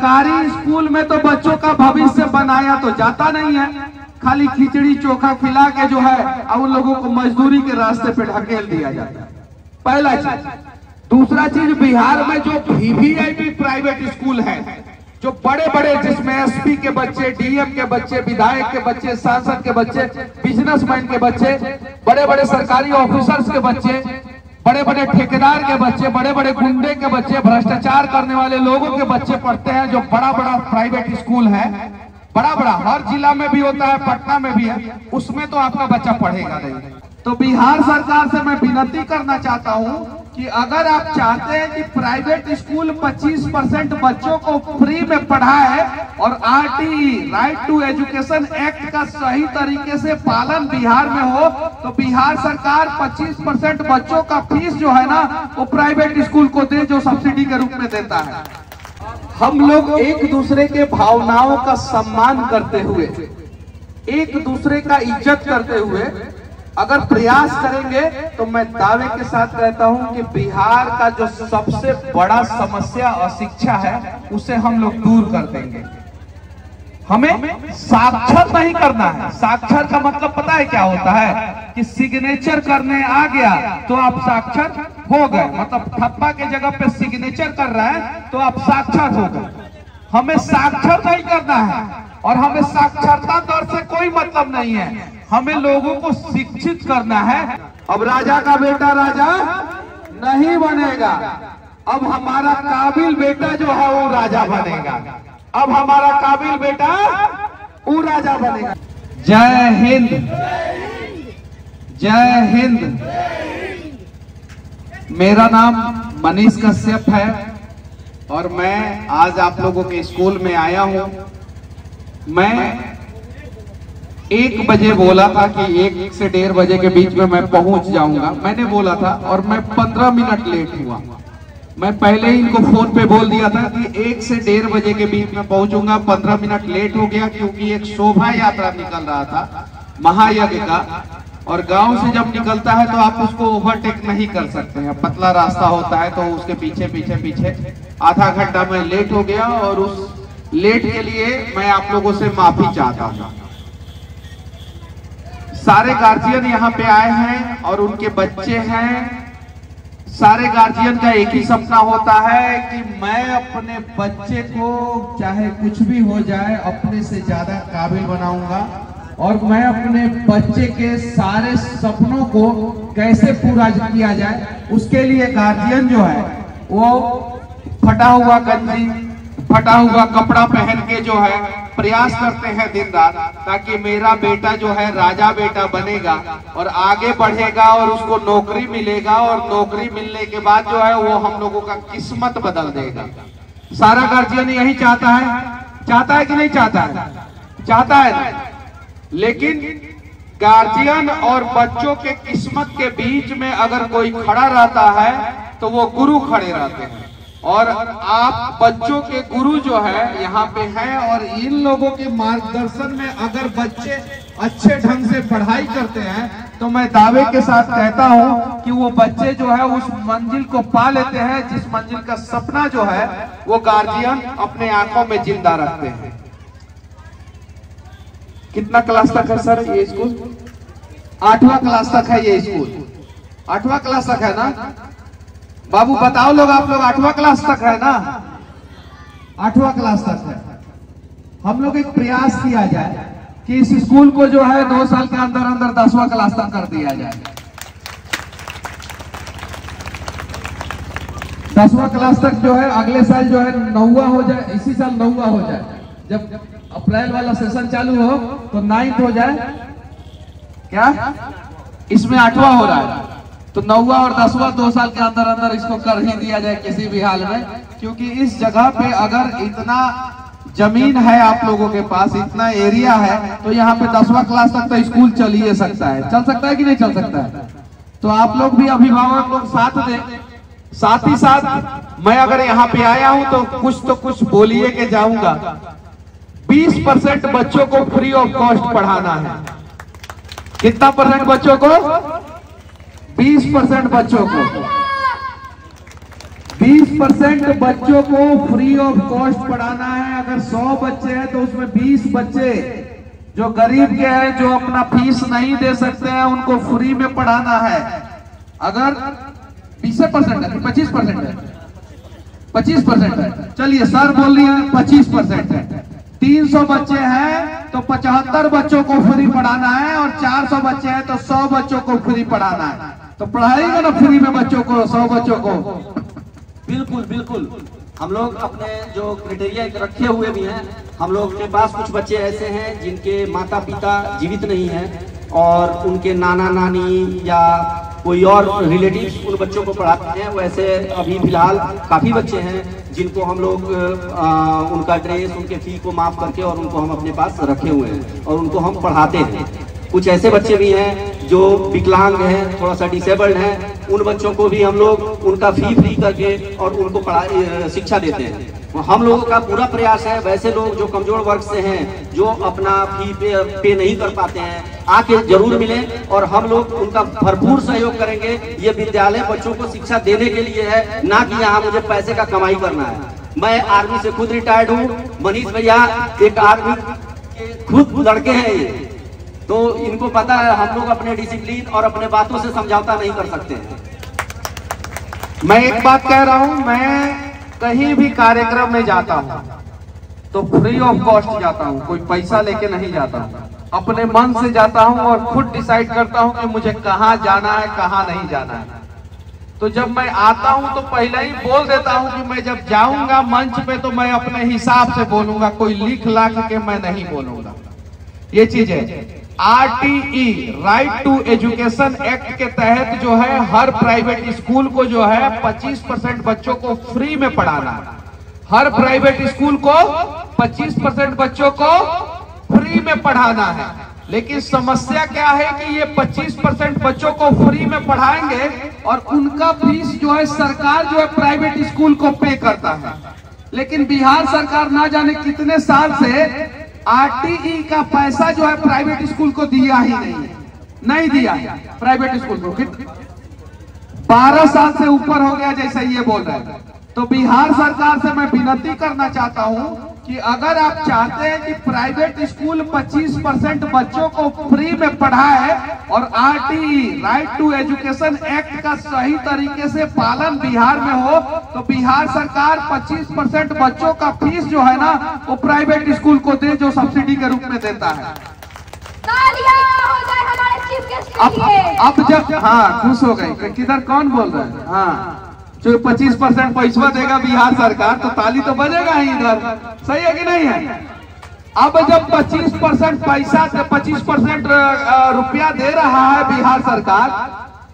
सरकारी स्कूल में तो बच्चों का भविष्य बनाया तो जाता नहीं है, खाली खिचड़ी चोखा खिला के जो है अब उन लोगों को मजदूरी के रास्ते पे ढकेल दिया जाता है। पहला चीज। दूसरा चीज, बिहार में जो वीवीआईपी प्राइवेट स्कूल है, जो बड़े बड़े, जिसमें एसपी के बच्चे, डीएम के बच्चे, विधायक के बच्चे, सांसद के बच्चे, बिजनेसमैन के बच्चे, बड़े बड़े सरकारी ऑफिसर्स के बच्चे, बड़े बड़े ठेकेदार के बच्चे, बड़े बड़े गुंडे के बच्चे, भ्रष्टाचार करने वाले लोगों के बच्चे पढ़ते हैं। जो बड़ा बड़ा प्राइवेट स्कूल है, बड़ा बड़ा हर जिला में भी होता है, पटना में भी है, उसमें तो आपका बच्चा पढ़ेगा नहीं। तो बिहार सरकार से मैं विनती करना चाहता हूं कि अगर आप चाहते हैं कि प्राइवेट स्कूल 25% बच्चों को फ्री में पढ़ाए और RTE right to education act का सही तरीके से पालन बिहार में हो, तो बिहार सरकार 25% बच्चों का फीस जो है ना वो प्राइवेट स्कूल को दे, जो सब्सिडी के रूप में देता है। हम लोग एक दूसरे के भावनाओं का सम्मान करते हुए, एक दूसरे का इज्जत करते हुए अगर प्रयास करेंगे तो मैं दावे के साथ कहता हूं कि बिहार का जो सबसे बड़ा समस्या अशिक्षा है उसे हम लोग दूर कर देंगे। हमें साक्षर नहीं करना है। साक्षर का मतलब पता है क्या होता है? कि सिग्नेचर करने आ गया तो आप साक्षर हो गए, मतलब ठप्पा के जगह पे सिग्नेचर कर रहा है तो आप साक्षर हो गए। हमें साक्षर नहीं करना है और हमें साक्षरता दर से कोई मतलब नहीं है, हमें लोगों को शिक्षित करना है। अब राजा का बेटा राजा नहीं बनेगा, अब हमारा काबिल बेटा जो है वो राजा बनेगा। अब हमारा काबिल बेटा वो राजा बनेगा। जय हिंद, जय हिंद। मेरा नाम मनीष कश्यप है और मैं आज आप लोगों के स्कूल में आया हूं। मैं 1 बजे बोला था कि 1 से 1:30 बजे के बीच में मैं पहुंच जाऊंगा, मैंने बोला था, और मैं 15 मिनट लेट हुआ। मैं पहले ही इनको फोन पे बोल दिया था कि 1 से 1:30 बजे के बीच में पहुंचूंगा। 15 मिनट लेट हो गया क्योंकि एक शोभा यात्रा निकल रहा था महायज्ञ का, और गांव से जब निकलता है तो आप उसको ओवरटेक नहीं कर सकते हैं, पतला रास्ता होता है, तो उसके पीछे पीछे पीछे आधा घंटा में लेट हो गया। और उस लेट के लिए मैं आप लोगों से माफी चाहता हूं। सारे गार्जियन यहाँ पे आए हैं और उनके बच्चे हैं। सारे गार्जियन का एक ही सपना होता है कि मैं अपने बच्चे को चाहे कुछ भी हो जाए अपने से ज्यादा काबिल बनाऊंगा, और मैं अपने बच्चे के सारे सपनों को कैसे पूरा किया जाए उसके लिए गार्जियन जो है वो फटा हुआ गंजी, फटा हुआ कपड़ा पहन के जो है प्रयास करते हैं दिन रात, ताकि मेरा बेटा जो है राजा बेटा बनेगा और आगे बढ़ेगा और उसको नौकरी मिलेगा, और नौकरी मिलने के बाद जो है वो हम लोगों का किस्मत बदल देगा। सारा गार्जियन यही चाहता है कि नहीं चाहता है? चाहता है। लेकिन गार्जियन और बच्चों के किस्मत के बीच में अगर कोई खड़ा रहता है तो वो गुरु खड़े रहते हैं, और आप बच्चों के गुरु जो है यहाँ पे हैं। और इन लोगों के मार्गदर्शन में अगर बच्चे अच्छे ढंग से पढ़ाई करते हैं तो मैं दावे के साथ कहता हूँ कि वो बच्चे जो है उस मंजिल को पा लेते हैं जिस मंजिल का सपना जो है वो गार्जियन अपने आंखों में जिंदा रखते हैं। कितना क्लास तक है सर ये स्कूल? 8वां क्लास तक है ये स्कूल। 8वां क्लास तक है ना बाबू? बताओ लोग, आप लोग 8वां क्लास तक है ना? 8वां क्लास तक है। हम लोग एक प्रयास किया जाए कि इस स्कूल को जो है 2 साल के अंदर अंदर 10वां क्लास तक कर दिया जाए। 10वां क्लास तक जो है अगले साल जो है 9वां हो जाए, इसी साल 9वां हो जाए। जब अप्रैल वाला सेशन चालू हो तो 9th हो जाए। क्या इसमें 8वां हो रहा है तो 9वां और 10वां 2 साल के अंदर अंदर इसको कर ही दिया जाए किसी भी हाल में, क्योंकि इस जगह पे अगर इतना जमीन है आप लोगों के पास, इतना एरिया है, तो यहाँ पे 10वां क्लास तक तो स्कूल चल ही सकता है। चल सकता है कि नहीं चल सकता है? तो आप लोग भी अभिभावक लोग साथ दें। साथ ही साथ मैं अगर यहाँ पे आया हूँ तो कुछ बोलिए के जाऊंगा। 20% बच्चों को फ्री ऑफ कॉस्ट पढ़ाना है। कितना % बच्चों को? 20% बच्चों को 20% बच्चों को फ्री ऑफ कॉस्ट पढ़ाना है। अगर 100 बच्चे हैं तो उसमें 20 बच्चे जो गरीब के हैं, जो अपना फीस नहीं दे सकते हैं, उनको फ्री में पढ़ाना है। अगर 20% है, 25% है, 25% है, चलिए सर बोल रही है 25% है। 300 बच्चे हैं तो 75 बच्चों को फ्री पढ़ाना है, और 400 बच्चे हैं तो 100 बच्चों को फ्री पढ़ाना है। तो पढ़ाएगा ना फ्री में बच्चों को, 100 बच्चों को? बिल्कुल बिल्कुल। हम लोग अपने जो क्राइटेरिया रखे हुए भी हैं, हम लोग के पास कुछ बच्चे ऐसे हैं जिनके माता पिता जीवित नहीं हैं, और उनके नाना नानी या कोई और रिलेटिव्स उन बच्चों को पढ़ाते हैं। वैसे अभी फिलहाल काफ़ी बच्चे हैं जिनको हम लोग उनका ड्रेस, उनके फी को माफ़ करके और उनको हम अपने पास रखे हुए हैं और उनको हम पढ़ाते हैं। कुछ ऐसे बच्चे भी हैं जो विकलांग हैं, थोड़ा सा डिसेबल्ड हैं, उन बच्चों को भी हम लोग उनका फी फ्री करके और उनको शिक्षा देते हैं। हम लोगों का पूरा प्रयास है वैसे लोग जो कमजोर वर्ग से हैं, जो अपना फी पे नहीं कर पाते हैं, आके जरूर मिलें और हम लोग उनका भरपूर सहयोग करेंगे। ये विद्यालय बच्चों को शिक्षा देने के लिए है, ना कि यहाँ मुझे पैसे का कमाई करना है। मैं आर्मी से खुद रिटायर्ड हूँ, मनीष भैया एक आर्मी के खुद लड़के हैं ये, तो इनको पता है हम लोग अपने डिसिप्लिन और अपने बातों से समझौता नहीं कर सकते हैं। मैं एक बात कह रहा हूँ, मैं कहीं भी कार्यक्रम में जाता हूँ तो फ्री ऑफ कॉस्ट जाता हूँ, कोई पैसा लेके नहीं जाता हूँ। अपने मन से जाता हूँ और खुद डिसाइड करता हूँ कि मुझे कहाँ जाना है, कहाँ नहीं जाना है। तो जब मैं आता हूँ तो पहले ही बोल देता हूँ कि मैं जब जाऊंगा मंच पे तो मैं अपने हिसाब से बोलूंगा, कोई लिख लाख के मैं नहीं बोलूंगा। ये चीज है। RTE right to education act के तहत जो है हर प्राइवेट स्कूल को जो है 25% बच्चों को फ्री में पढ़ाना है। हर प्राइवेट स्कूल को 25% बच्चों को फ्री में पढ़ाना है। लेकिन समस्या क्या है कि ये 25% बच्चों को फ्री में पढ़ाएंगे और उनका फीस जो है सरकार जो है प्राइवेट स्कूल को पे करता है। लेकिन बिहार सरकार ना जाने कितने साल से RTE का पैसा जो है प्राइवेट स्कूल को दिया ही नहीं दिया है प्राइवेट स्कूल को। 12 साल से ऊपर हो गया जैसा ये बोल रहे हैं। तो बिहार सरकार से मैं विनती करना चाहता हूं कि अगर आप चाहते हैं कि प्राइवेट स्कूल 25% बच्चों को फ्री में पढ़ाए और RTE right to education act का सही तरीके से पालन बिहार में हो, तो बिहार सरकार 25% बच्चों का फीस जो है ना वो प्राइवेट स्कूल को दे, जो सब्सिडी के रूप में देता है। तालियां हो जाए हमारे चीफ गेस्ट के लिए। अब जब हाँ खुश हो गई, किधर कौन बोल रहा है? हाँ, जो 25% पैसा देगा बिहार सरकार तो ताली तो बजेगा ही इधर, सही है कि नहीं है? अब जब 25% पैसा से 25% रुपया दे रहा है बिहार सरकार,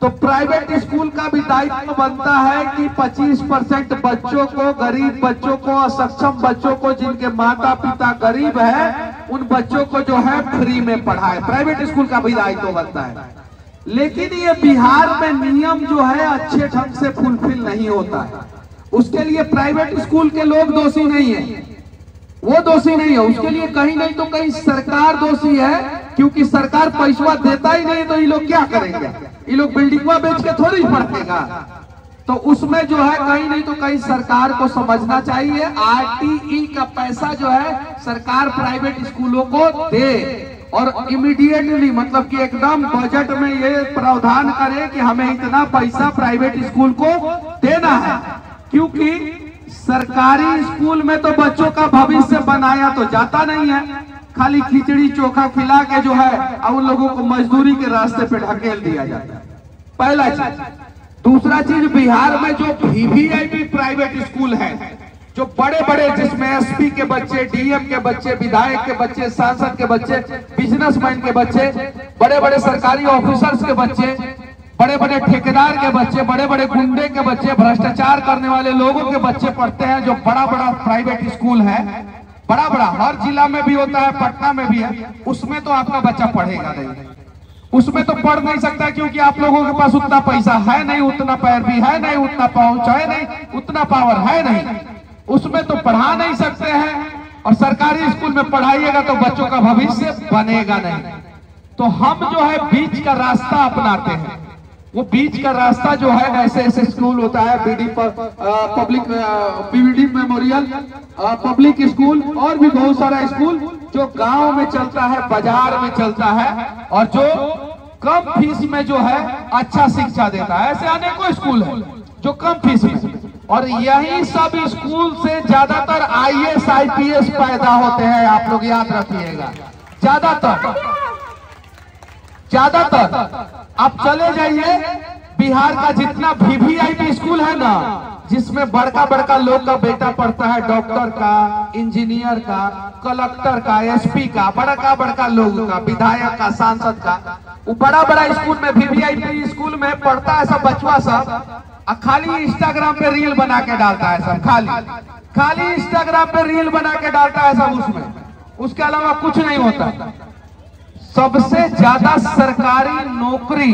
तो प्राइवेट स्कूल का भी दायित्व बनता है कि 25% बच्चों को, गरीब बच्चों को, असक्षम बच्चों को, जिनके माता पिता गरीब है, उन बच्चों को जो है फ्री में पढ़ाए। प्राइवेट स्कूल का भी दायित्व बनता है। लेकिन ये बिहार में नियम जो है अच्छे ढंग से फुलफिल नहीं होता है। उसके लिए प्राइवेट स्कूल के लोग दोषी नहीं है, वो दोषी नहीं है। उसके लिए कहीं नहीं तो कहीं सरकार दोषी है, क्योंकि सरकार पैसा देता ही नहीं तो ये लोग क्या करेंगे? ये लोग बिल्डिंगवा बेच के थोड़ी पढ़ेगा। तो उसमें जो है कहीं नहीं तो कहीं सरकार को समझना चाहिए, RTE का पैसा जो है सरकार प्राइवेट स्कूलों को दे और इमीडिएटली, मतलब कि एकदम बजट में ये प्रावधान करे कि हमें इतना पैसा प्राइवेट स्कूल को देना है। क्योंकि सरकारी स्कूल में तो बच्चों का भविष्य बनाया तो जाता नहीं है, खाली खिचड़ी चोखा खिला के जो है अब उन लोगों को मजदूरी के रास्ते पे ढकेल दिया जाता है। पहला चीज। दूसरा चीज, बिहार में जो VVIP प्राइवेट स्कूल है, जो बड़े बड़े, जिसमें SP के बच्चे, DM के बच्चे, विधायक के बच्चे, सांसद के बच्चे, बिजनेसमैन के बच्चे, बड़े बड़े सरकारी ऑफिसर्स के बच्चे, बड़े बड़े ठेकेदार के बच्चे, बड़े बड़े गुंडे के बच्चे, भ्रष्टाचार करने वाले लोगों के बच्चे पढ़ते हैं। जो बड़ा बड़ा प्राइवेट स्कूल है, बड़ा बड़ा हर जिला में भी होता है, पटना में भी है, उसमें तो आपका बच्चा पढ़ेगा नहीं, उसमें तो पढ़ नहीं सकता, क्योंकि आप लोगों के पास उतना पैसा है नहीं, उतना पैर भी है नहीं, उतना पहुंच है नहीं, उतना पावर है नहीं, उसमें तो पढ़ा नहीं सकते हैं। और सरकारी स्कूल में पढ़ाइएगा तो बच्चों का भविष्य बनेगा नहीं। तो हम जो है बीच का रास्ता अपनाते हैं। वो बीच का रास्ता जो है, ऐसे ऐसे स्कूल होता है, BD public BD memorial public school और भी बहुत सारा स्कूल जो गांव में चलता है, बाजार में चलता है और जो कम फीस में जो है अच्छा शिक्षा देता है। ऐसे अनेकों स्कूल है जो कम फीस में, और यही सब स्कूल से ज्यादातर IAS IPS पैदा होते हैं। आप लोग याद रखिएगा, ज्यादातर आप चले जाइए बिहार का जितना VVIP स्कूल है ना, जिसमें बड़का बड़का लोग का बेटा पढ़ता है, डॉक्टर का, इंजीनियर का, कलेक्टर का, SP का, बड़का बड़का लोग का, विधायक का, सांसद का, वो बड़ा बड़ा स्कूल में VVIP स्कूल में पढ़ता है सब बचवा सब, खाली इंस्टाग्राम पे रील बना के डालता है सब, खाली इंस्टाग्राम पे रील बना के डालता है सब उसमें, उसके अलावा कुछ नहीं होता। सबसे ज्यादा सरकारी नौकरी,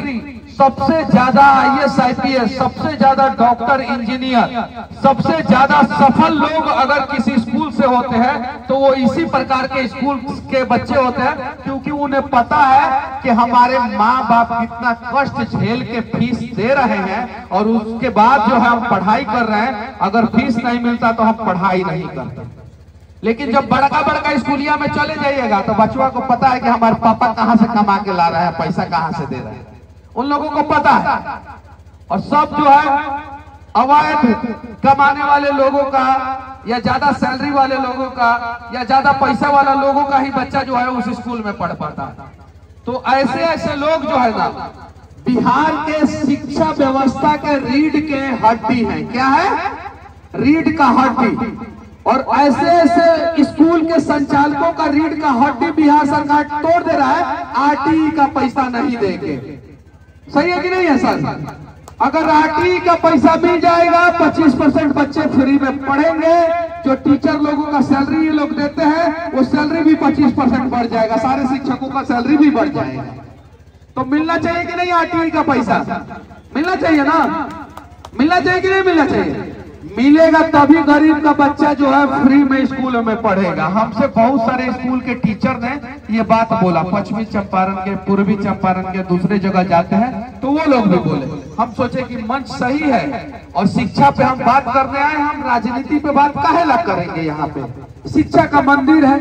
सबसे ज्यादा IAS IPS, सबसे ज्यादा डॉक्टर इंजीनियर, सबसे ज्यादा सफल लोग अगर किसी स्कूल से होते हैं तो वो इसी प्रकार के स्कूल के बच्चे होते हैं, क्योंकि उन्हें पता है कि हमारे माँ बाप कितना कष्ट झेल के फीस दे रहे हैं और उसके बाद जो है हम पढ़ाई कर रहे हैं, अगर फीस नहीं मिलता तो हम पढ़ाई नहीं करते। लेकिन जब बड़का बड़का स्कूलिया में चले जाइएगा तो बचवा को पता है कि हमारे पापा कहाँ से कमा के ला रहे हैं, पैसा कहाँ से दे रहे हैं, उन लोगों को पता है। और सब जो है अवैध कमाने वाले लोगों का या ज्यादा सैलरी वाले लोगों का या ज्यादा पैसा वाला लोगों का ही बच्चा जो है उस स्कूल में पढ़ पाता है। तो ऐसे ऐसे लोग जो है ना बिहार के शिक्षा व्यवस्था के रीढ़ के हड्डी है। क्या है? रीढ़ का हड्डी। और ऐसे ऐसे स्कूल के संचालकों का रीढ़ का हड्डी बिहार सरकार तोड़ दे रहा है RTE का पैसा नहीं देके। सही है कि नहीं है सर? अगर RTE का पैसा मिल जाएगा 25% बच्चे फ्री में पढ़ेंगे। जो टीचर लोगों का सैलरी ये लोग देते हैं वो सैलरी भी 25% बढ़ जाएगा, सारे शिक्षकों का सैलरी भी बढ़ जाएगा। तो मिलना चाहिए कि नहीं RTE का पैसा? मिलना चाहिए ना? मिलना चाहिए कि नहीं मिलना चाहिए? मिलेगा तभी गरीब का बच्चा जो है फ्री में स्कूलों में पढ़ेगा। हमसे बहुत सारे स्कूल के टीचर ने ये बात बोला, पश्चिमी चंपारण के, पूर्वी चंपारण के, दूसरे जगह जाते हैं तो वो लोग भी बोले। हम सोचे कि मंच सही है और शिक्षा पे हम बात करने आए, हम राजनीति पे बात काहे ला करेंगे? यहाँ पे शिक्षा का मंदिर है,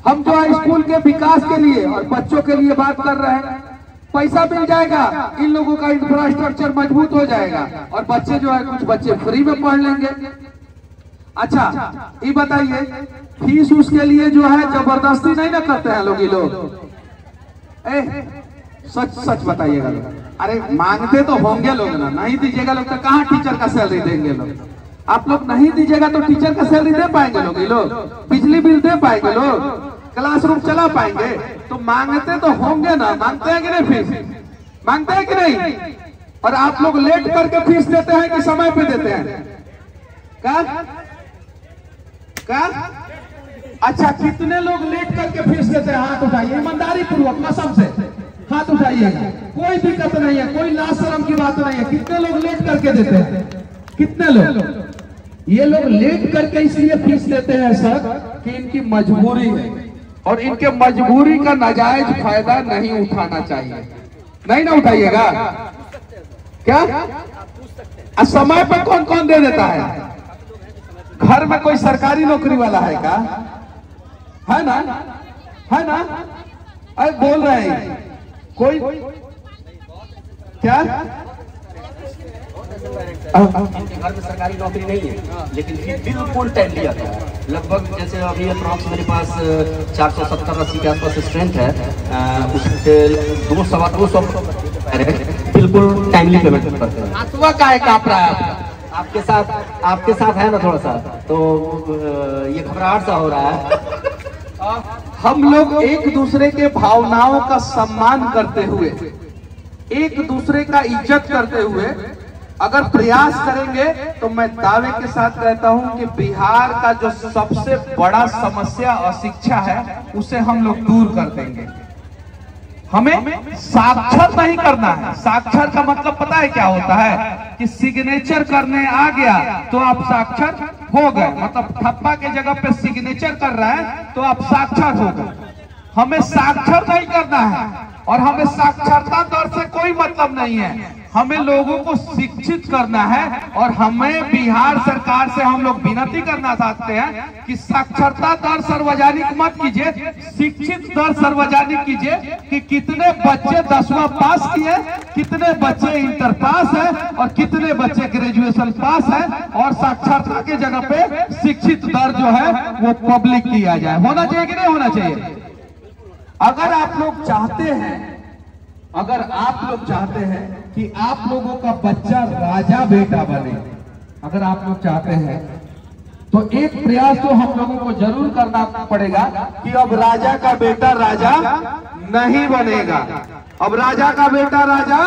हम जो है स्कूल के विकास के लिए और बच्चों के लिए बात कर रहे हैं। पैसा मिल जाएगा, इन लोगों का इंफ्रास्ट्रक्चर मजबूत हो जाएगा और बच्चे जो है कुछ बच्चे फ्री में पढ़ लेंगे। अच्छा ये बताइए, फीस उसके लिए जो है जबरदस्ती नहीं ना करते हैं लोग? ये लोग सच सच बताइएगा लोग। अरे मांगते तो होंगे लोग ना, नहीं दीजिएगा लोग तो कहाँ टीचर का सैलरी देंगे लोग? आप लोग नहीं दीजिएगा तो टीचर का सैलरी दे पाएंगे लोग? ये लोग बिजली बिल दे पाएंगे लोग? क्लासरूम चला पाएंगे? तो मांगते तो होंगे ना। मांगते हैं कि नहीं? फीस मांगते हैं कि नहीं? और आप लोग लेट करके फीस देते हैं कि समय पे देते हैं? क्या? अच्छा कितने लोग लेट करके फीस देते हैं? हाथ उठाइए, ईमानदारी पूर्वक कसम से हाथ उठाइएगा। कोई दिक्कत नहीं है, कोई लाज शर्म की बात नहीं है। कितने लोग लेट करके देते हैं? कितने लोग? ये लोग लेट करके इसलिए फीस देते हैं सर कि इनकी मजबूरी है और इनके मजबूरी का नाजायज फायदा नहीं उठाना चाहिए। नहीं ना उठाइएगा क्या? समय पर कौन कौन दे देता है? घर में कोई सरकारी नौकरी वाला है क्या? है ना? है ना? अरे बोल रहे हैं कोई क्या? घर में सरकारी नौकरी नहीं है लेकिन बिल्कुल टाइमली आता है। लगभग जैसे अभी अप्रॉक्स मेरे पास 470-80 के आसपास स्ट्रेंथ है, उससे 200 बिल्कुल टाइमली पेमेंट करते हैं। आत्मा का कांप रहा है आपके साथ है ना थोड़ा सा, तो ये घबराहट सा हो रहा है। हम लोग एक दूसरे के भावनाओं का सम्मान करते हुए, एक दूसरे का इज्जत करते हुए अगर प्रयास करेंगे तो मैं दावे के साथ कहता हूं कि बिहार का जो सबसे बड़ा समस्या अशिक्षा है उसे हम लोग दूर कर देंगे। हमें साक्षर नहीं करना है। साक्षर का मतलब पता है क्या होता है? कि सिग्नेचर करने आ गया तो आप साक्षर हो गए। मतलब ठप्पा के जगह पे सिग्नेचर कर रहा है तो आप साक्षर हो गए। हमें साक्षर नहीं करना है और हमें साक्षरता दर से कोई मतलब नहीं है। हमें लोगों को शिक्षित करना है और हमें बिहार सरकार से हम लोग विनती करना चाहते हैं कि साक्षरता दर सार्वजनिक मत कीजिए, शिक्षित दर सार्वजनिक कीजिए कि कितने बच्चे 10वां पास किए, कितने बच्चे इंटर पास है और कितने बच्चे ग्रेजुएशन पास है, और साक्षरता के जगह पे शिक्षित दर जो है वो पब्लिक किया जाए। होना चाहिए कि नहीं होना चाहिए? अगर आप लोग चाहते हैं, अगर आप लोग चाहते हैं कि आप लोगों का बच्चा राजा बेटा बने, अगर आप लोग चाहते हैं तो एक प्रयास तो हम लोगों को जरूर करना पड़ेगा कि अब राजा का बेटा राजा नहीं बनेगा, अब राजा का बेटा राजा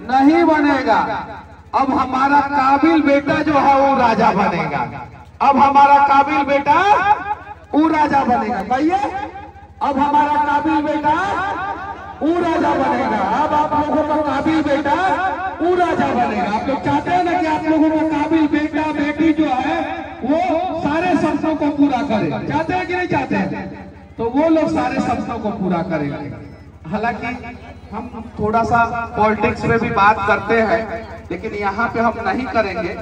नहीं बनेगा, अब हमारा काबिल बेटा जो है वो राजा बनेगा, अब हमारा काबिल बेटा वो राजा बनेगा। कहिए, अब हमारा काबिल बेटा वो राजा बनेगा, अब आप लोगों का काबिल बेटा वो राजा बनेगा। आप लोग चाहते हैं ना कि आप लोगों का काबिल बेटा बेटी जो है वो सारे सपनों को पूरा करे, चाहते हैं कि नहीं चाहते हैं? तो वो लोग सारे सपनों को पूरा करेंगे। हालांकि हम थोड़ा सा पॉलिटिक्स में भी बात करते हैं, लेकिन यहाँ पे हम नहीं करेंगे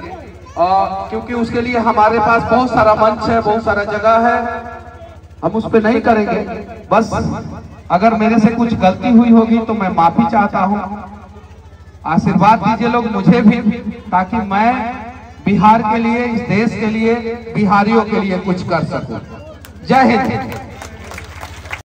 क्योंकि उसके लिए हमारे पास बहुत सारा मंच है, बहुत सारा जगह है, हम उस पर नहीं करेंगे। बस अगर मेरे से कुछ गलती हुई होगी तो मैं माफी चाहता हूं। आशीर्वाद दीजिए लोग मुझे भी, ताकि मैं बिहार के लिए, इस देश के लिए, बिहारियों के लिए कुछ कर सकूं। जय हिंद।